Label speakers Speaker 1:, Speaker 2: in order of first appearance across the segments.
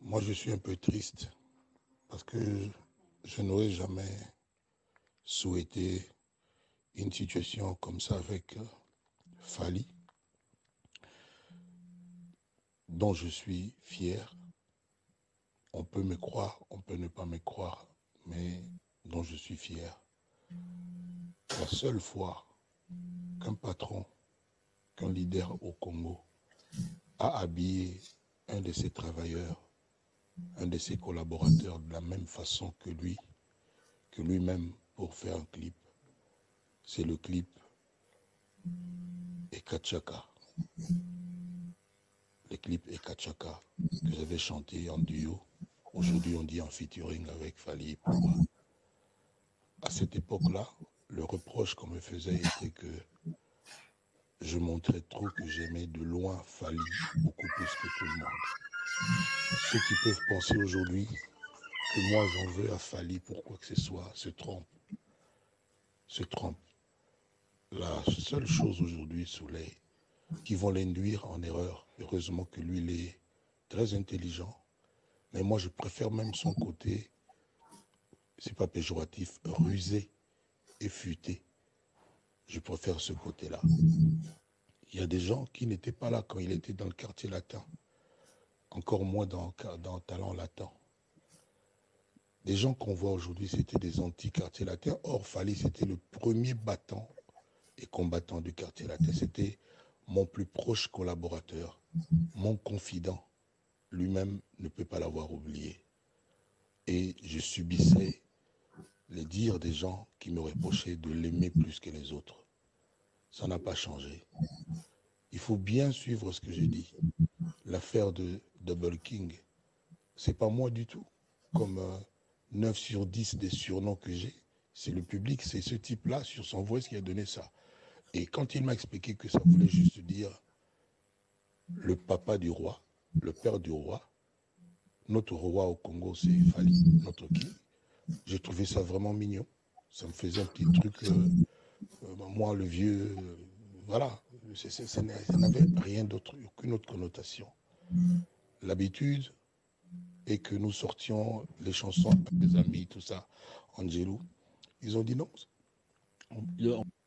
Speaker 1: Moi, je suis un peu triste parce que je n'aurais jamais souhaité une situation comme ça avec Fally, dont je suis fier. On peut me croire, on peut ne pas me croire, mais dont je suis fier. La seule fois qu'un patron, qu'un leader au Congo a habillé un de ses travailleurs, un de ses collaborateurs de la même façon que lui-même pour faire un clip, c'est le clip Ekachaka. Le clip Ekachaka que j'avais chanté en duo. Aujourd'hui, on dit en featuring avec Fally. À cette époque-là, le reproche qu'on me faisait était que je montrais trop que j'aimais de loin Fally, beaucoup plus que tout le monde. Ceux qui peuvent penser aujourd'hui que moi j'en veux à Fally pour quoi que ce soit se trompent. Se trompent. La seule chose aujourd'hui sous les qui vont l'induire en erreur, heureusement que lui il est très intelligent, mais moi je préfère même son côté, c'est pas péjoratif, rusé et futé. Je préfère ce côté-là. Il y a des gens qui n'étaient pas là quand il était dans le quartier latin, encore moins dans Talent Latin. Des gens qu'on voit aujourd'hui, c'était des anti-quartiers latins. Or, Fally, c'était le premier battant et combattant du quartier latin. C'était mon plus proche collaborateur, mon confident. Lui-même ne peut pas l'avoir oublié. Et je subissais les dires des gens qui me reprochaient de l'aimer plus que les autres. Ça n'a pas changé. Il faut bien suivre ce que je dis. L'affaire de Double King, c'est pas moi du tout. Comme 9 sur 10 des surnoms que j'ai, c'est le public, c'est ce type-là, sur son voice, qui a donné ça. Et quand il m'a expliqué que ça voulait juste dire le papa du roi, le père du roi, notre roi au Congo, c'est Fally, notre king, j'ai trouvé ça vraiment mignon. Ça me faisait un petit truc, moi le vieux, voilà, ça n'avait rien d'autre, aucune autre connotation. L'habitude est que nous sortions les chansons avec des amis, tout ça, Angelou. Ils ont dit non.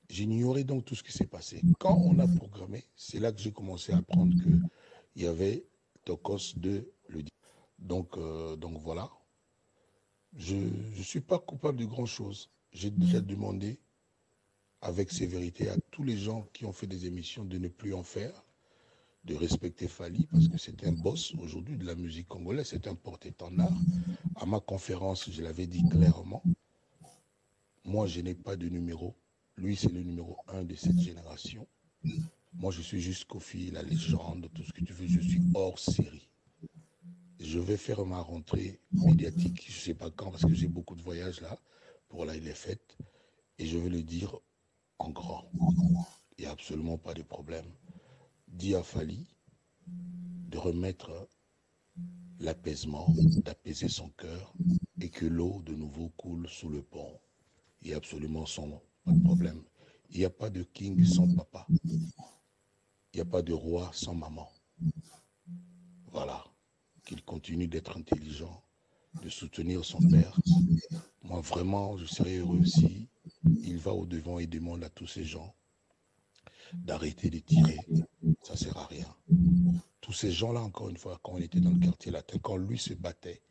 Speaker 1: J'ignorais donc tout ce qui s'est passé. Quand on a programmé, c'est là que j'ai commencé à apprendre qu'il y avait Tokos de le dire. Donc voilà. Je ne suis pas coupable de grand-chose. J'ai déjà demandé avec sévérité à tous les gens qui ont fait des émissions de ne plus en faire, de respecter Fally, parce que c'est un boss aujourd'hui de la musique congolaise, c'est un porte-étendard. À ma conférence, je l'avais dit clairement, moi je n'ai pas de numéro, lui c'est le numéro 1 de cette génération. Moi je suis juste Kofi, la légende, tout ce que tu veux, je suis hors série. Je vais faire ma rentrée médiatique, je ne sais pas quand, parce que j'ai beaucoup de voyages là, pour là il est fait, et je vais le dire en grand. Il n'y a absolument pas de problème. Dis à Fally de remettre l'apaisement, d'apaiser son cœur, et que l'eau de nouveau coule sous le pont. Il n'y a absolument pas de problème. Il n'y a pas de king sans papa. Il n'y a pas de roi sans maman. Voilà. Qu'il continue d'être intelligent, de soutenir son père. Moi, vraiment, je serais heureux si il va au-devant et demande à tous ces gens d'arrêter de tirer. Ça ne sert à rien. Tous ces gens-là, encore une fois, quand on était dans le quartier latin, quand lui se battait,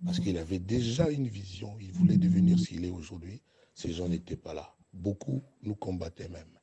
Speaker 1: parce qu'il avait déjà une vision, il voulait devenir ce qu'il est aujourd'hui, ces gens n'étaient pas là. Beaucoup nous combattaient même.